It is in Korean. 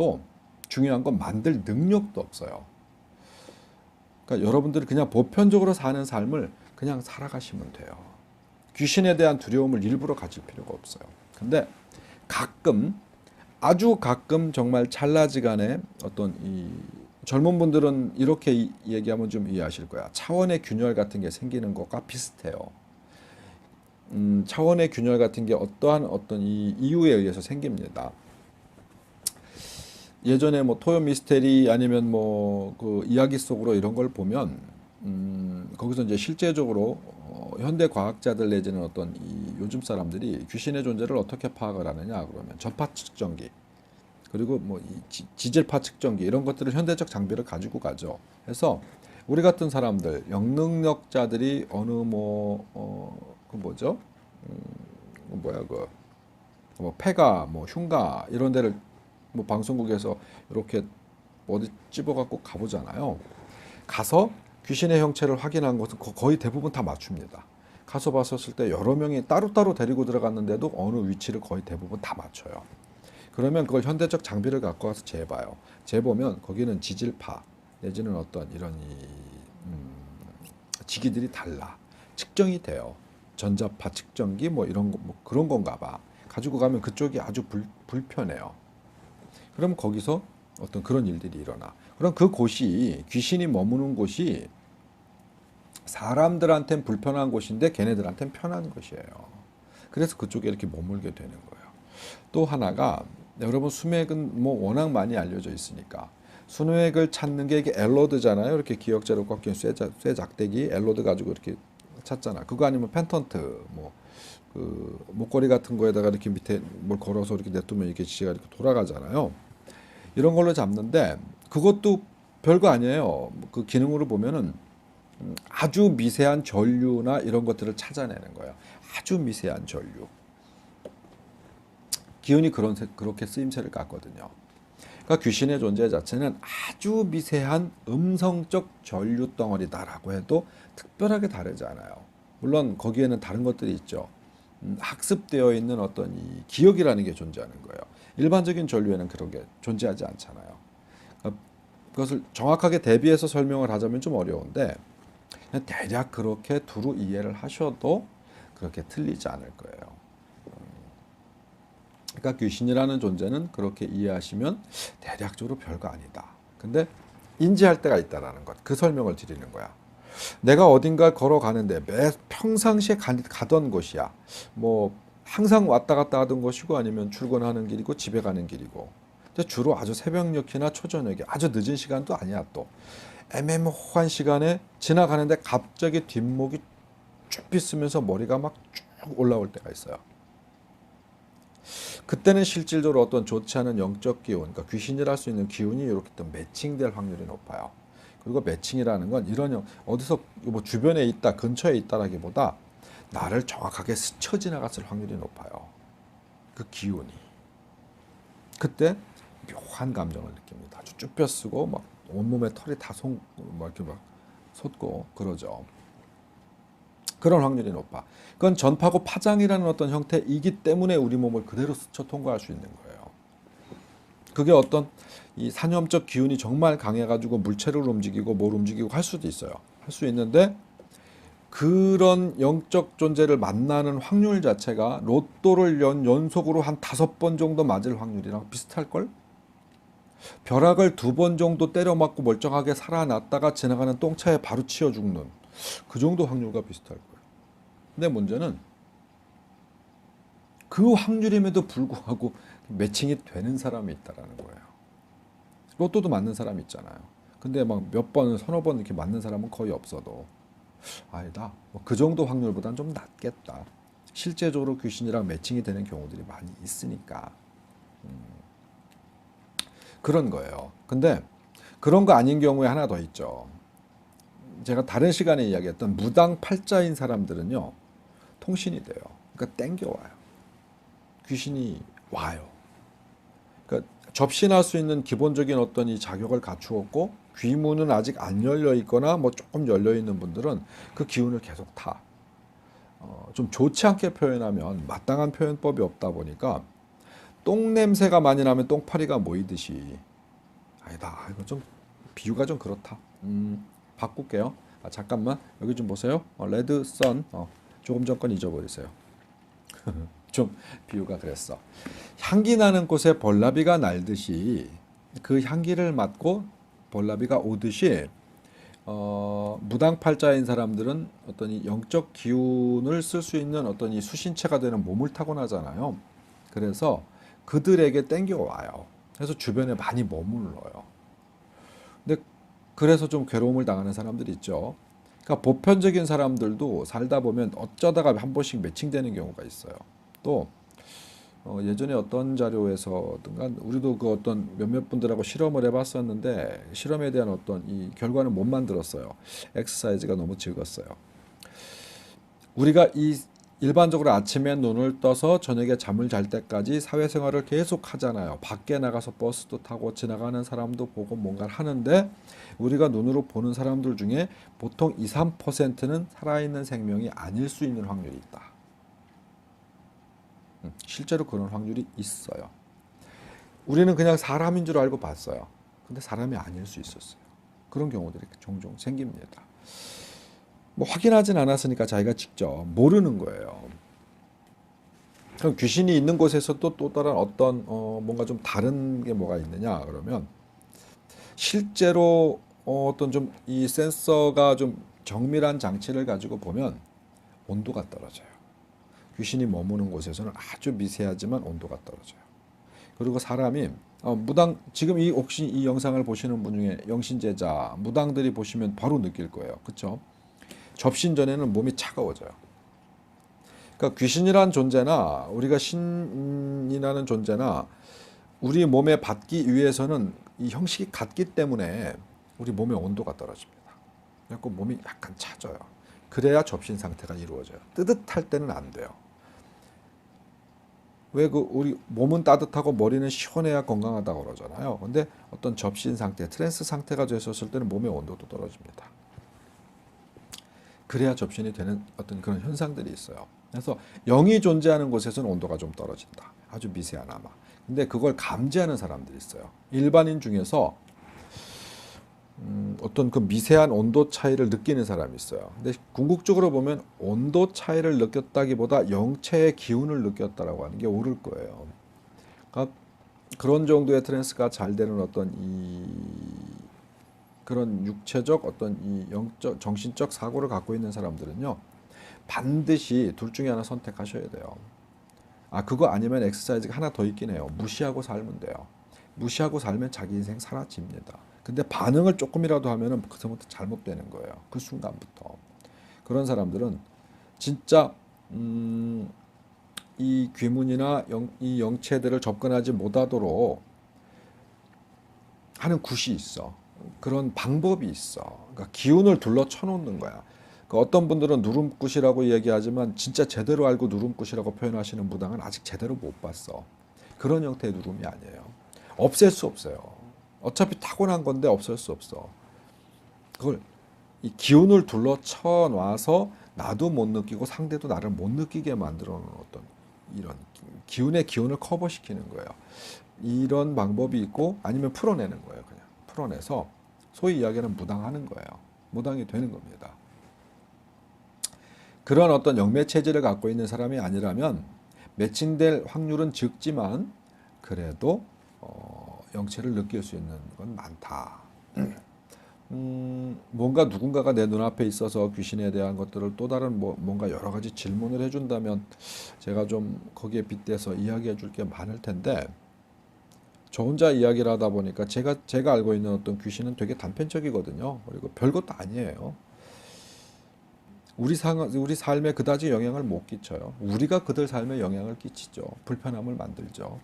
또 중요한 건 만들 능력도 없어요. 그러니까 여러분들이 그냥 보편적으로 사는 삶을 그냥 살아가시면 돼요. 귀신에 대한 두려움을 일부러 가질 필요가 없어요. 근데 가끔, 아주 가끔 정말 찰나지간에 어떤 이 젊은 분들은 이렇게 얘기하면 좀 이해하실 거야. 차원의 균열 같은 게 생기는 것과 비슷해요. 차원의 균열 같은 게 어떠한 어떤 이 이유에 의해서 생깁니다. 예전에 뭐 토요 미스테리 아니면 뭐 그 이야기 속으로 이런 걸 보면 거기서 이제 실제적으로 현대 과학자들 내지는 어떤 이 요즘 사람들이 귀신의 존재를 어떻게 파악을 하느냐 그러면 전파 측정기 그리고 뭐 이 지질파 측정기 이런 것들을 현대적 장비를 가지고 가죠. 그래서 우리 같은 사람들 영능력자들이 어느 그 뭐죠? 뭐야 그 뭐 폐가 뭐 흉가 이런 데를 뭐 방송국에서 이렇게 어디 집어갖고 가보잖아요. 가서 귀신의 형체를 확인한 것은 거의 대부분 다 맞춥니다. 가서 봤었을 때 여러 명이 따로따로 데리고 들어갔는데도 어느 위치를 거의 대부분 다 맞춰요. 그러면 그걸 현대적 장비를 갖고 와서 재봐요. 재보면 거기는 지질파 내지는 어떤 이런 지기들이 달라. 측정이 돼요. 전자파 측정기 뭐 이런 거, 뭐 그런 건가 봐. 가지고 가면 그쪽이 아주 불편해요. 그럼 거기서 어떤 그런 일들이 일어나. 그럼 그 곳이 귀신이 머무는 곳이 사람들한테는 불편한 곳인데 걔네들한테는 편한 곳이에요. 그래서 그쪽에 이렇게 머물게 되는 거예요. 또 하나가 여러분 수맥은 뭐 워낙 많이 알려져 있으니까 수맥을 찾는 게 이게 엘로드잖아요. 이렇게 기역자로 꺾인 쇠작대기 엘로드 가지고 이렇게 찾잖아. 그거 아니면 펜턴트 뭐 그 목걸이 같은 거에다가 이렇게 밑에 뭘 걸어서 이렇게 냅두면 이렇게 지가 이렇게 돌아가잖아요. 이런 걸로 잡는데 그것도 별거 아니에요. 그 기능으로 보면은 아주 미세한 전류나 이런 것들을 찾아내는 거예요. 아주 미세한 전류. 기운이 그렇게 쓰임새를 갖거든요. 그러니까 귀신의 존재 자체는 아주 미세한 음성적 전류 덩어리다라고 해도 특별하게 다르지 않아요. 물론 거기에는 다른 것들이 있죠. 학습되어 있는 어떤 이 기억이라는 게 존재하는 거예요. 일반적인 전류에는 그런 게 존재하지 않잖아요. 그러니까 그것을 정확하게 대비해서 설명을 하자면 좀 어려운데 그냥 대략 그렇게 두루 이해를 하셔도 그렇게 틀리지 않을 거예요. 그러니까 귀신이라는 존재는 그렇게 이해하시면 대략적으로 별거 아니다. 근데 인지할 때가 있다라는 것, 그 설명을 드리는 거야. 내가 어딘가 걸어가는데 평상시에 가던 곳이야. 뭐 항상 왔다 갔다 하던 곳이고 아니면 출근하는 길이고 집에 가는 길이고. 근데 주로 아주 새벽녘이나 초저녁에 아주 늦은 시간도 아니야 또. 애매모호한 시간에 지나가는데 갑자기 뒷목이 쭉 빗으면서 머리가 막 쭉 올라올 때가 있어요. 그때는 실질적으로 어떤 좋지 않은 영적 기운, 그러니까 귀신이랄 수 있는 기운이 이렇게 또 매칭될 확률이 높아요. 그리고 매칭이라는 건 이런 어디서 뭐 주변에 있다, 근처에 있다라기보다 나를 정확하게 스쳐 지나갔을 확률이 높아요. 그 기운이. 그때 묘한 감정을 느낍니다. 아주 쭈뼛쓰고 막 온몸에 털이 다 막 이렇게 막 솟고 그러죠. 그런 확률이 높아. 그건 전파고 파장이라는 어떤 형태이기 때문에 우리 몸을 그대로 스쳐 통과할 수 있는 거예요. 그게 어떤 이 산염적 기운이 정말 강해가지고 물체를 움직이고 뭘 움직이고 할 수도 있어요. 할 수 있는데 그런 영적 존재를 만나는 확률 자체가 로또를 연속으로 한 5번 정도 맞을 확률이랑 비슷할걸? 벼락을 2번 정도 때려 맞고 멀쩡하게 살아났다가 지나가는 똥차에 바로 치여 죽는 그 정도 확률과 비슷할 거예요. 근데 문제는 그 확률임에도 불구하고 매칭이 되는 사람이 있다라는 거예요. 로또도 맞는 사람이 있잖아요. 근데 막 몇 번, 서너 번 이렇게 맞는 사람은 거의 없어도 아니다. 뭐그 정도 확률보다는 좀 낮겠다. 실제적으로 귀신이랑 매칭이 되는 경우들이 많이 있으니까 그런 거예요. 근데 그런 거 아닌 경우에 하나 더 있죠. 제가 다른 시간에 이야기했던 무당팔자인 사람들은요. 통신이 돼요. 그러니까 땡겨와요. 귀신이 와요. 그러니까 접신할 수 있는 기본적인 어떤 이 자격을 갖추었고 귀문은 아직 안 열려 있거나 뭐 조금 열려 있는 분들은 그 기운을 계속 타. 좀 좋지 않게 표현하면 마땅한 표현법이 없다 보니까 똥 냄새가 많이 나면 똥파리가 모이듯이. 아니다. 이거 좀 비유가 좀 그렇다. 바꿀게요. 잠깐만 여기 좀 보세요. 레드 선. 조금 전 건 잊어버리세요. 좀 비유가 그랬어. 향기 나는 곳에 벌나비가 날듯이 그 향기를 맡고 벌나비가 오듯이 무당팔자인 사람들은 어떤 이 영적 기운을 쓸 수 있는 어떤 이 수신체가 되는 몸을 타고나잖아요. 그래서 그들에게 땡겨와요. 그래서 주변에 많이 머물러요. 근데 그래서 좀 괴로움을 당하는 사람들이 있죠. 그러니까 보편적인 사람들도 살다 보면 어쩌다가 한 번씩 매칭되는 경우가 있어요. 또 예전에 어떤 자료에서든가 우리도 그 어떤 몇몇 분들하고 실험을 해봤었는데 실험에 대한 어떤 이 결과는 못 만들었어요. 엑서사이즈가 너무 적었어요. 우리가 이 일반적으로 아침에 눈을 떠서 저녁에 잠을 잘 때까지 사회생활을 계속 하잖아요. 밖에 나가서 버스도 타고 지나가는 사람도 보고 뭔가를 하는데 우리가 눈으로 보는 사람들 중에 보통 2, 3%는 살아있는 생명이 아닐 수 있는 확률이 있다. 실제로 그런 확률이 있어요. 우리는 그냥 사람인 줄 알고 봤어요. 근데 사람이 아닐 수 있었어요. 그런 경우들이 종종 생깁니다. 뭐 확인하진 않았으니까 자기가 직접 모르는 거예요. 그럼 귀신이 있는 곳에서 또 다른 어떤 뭔가 좀 다른 게 뭐가 있느냐 그러면 실제로 어떤 좀 이 센서가 좀 정밀한 장치를 가지고 보면 온도가 떨어져요. 귀신이 머무는 곳에서는 아주 미세하지만 온도가 떨어져요. 그리고 사람이 무당 지금 이 혹시 이 영상을 보시는 분 중에 영신제자 무당들이 보시면 바로 느낄 거예요. 그렇죠? 접신 전에는 몸이 차가워져요. 그러니까 귀신이란 존재나 우리가 신이라는 존재나 우리 몸에 받기 위해서는 이 형식이 같기 때문에 우리 몸의 온도가 떨어집니다. 그래서 몸이 약간 차져요. 그래야 접신 상태가 이루어져요. 뜨뜻할 때는 안 돼요. 왜 그 우리 몸은 따뜻하고 머리는 시원해야 건강하다고 그러잖아요. 근데 어떤 접신 상태, 트랜스 상태가 됐었을 때는 몸의 온도도 떨어집니다. 그래야 접신이 되는 어떤 그런 현상들이 있어요. 그래서 영이 존재하는 곳에서는 온도가 좀 떨어진다. 아주 미세하나마. 근데 그걸 감지하는 사람들이 있어요. 일반인 중에서 어떤 그 미세한 온도 차이를 느끼는 사람이 있어요. 근데 궁극적으로 보면 온도 차이를 느꼈다기보다 영체의 기운을 느꼈다라고 하는 게 옳을 거예요. 그러니까 그런 정도의 트랜스가 잘 되는 어떤 이 그런 육체적 어떤 이 영적 정신적 사고를 갖고 있는 사람들은요 반드시 둘 중에 하나 선택하셔야 돼요. 그거 아니면 엑서사이즈가 하나 더 있긴 해요. 무시하고 살면 돼요. 무시하고 살면 자기 인생 사라집니다. 근데 반응을 조금이라도 하면은 그때부터 잘못되는 거예요. 그 순간부터. 그런 사람들은 진짜 이 귀문이나 이 영체들을 접근하지 못하도록 하는 굿이 있어. 그런 방법이 있어. 그러니까 기운을 둘러 쳐놓는 거야. 그러니까 어떤 분들은 누름굿이라고 얘기하지만 진짜 제대로 알고 누름굿이라고 표현하시는 무당은 아직 제대로 못 봤어. 그런 형태의 누름이 아니에요. 없앨 수 없어요. 어차피 타고난 건데 없앨 수 없어. 그걸 이 기운을 둘러 쳐놔서 나도 못 느끼고 상대도 나를 못 느끼게 만들어 놓은 어떤 이런 기운의 기운을 커버시키는 거예요. 이런 방법이 있고 아니면 풀어내는 거예요. 그냥 풀어내서 소위 이야기하는 무당하는 거예요. 무당이 되는 겁니다. 그런 어떤 영매 체질을 갖고 있는 사람이 아니라면 매칭될 확률은 적지만 그래도 영체를 느낄 수 있는 건 많다. 뭔가 누군가가 내 눈앞에 있어서 귀신에 대한 것들을 또 다른 뭔가 여러 가지 질문을 해준다면 제가 좀 거기에 빗대서 이야기해 줄 게 많을 텐데 저 혼자 이야기를 하다 보니까 제가 알고 있는 어떤 귀신은 되게 단편적이거든요. 그리고 별것도 아니에요. 우리 삶에 그다지 영향을 못 끼쳐요. 우리가 그들 삶에 영향을 끼치죠. 불편함을 만들죠.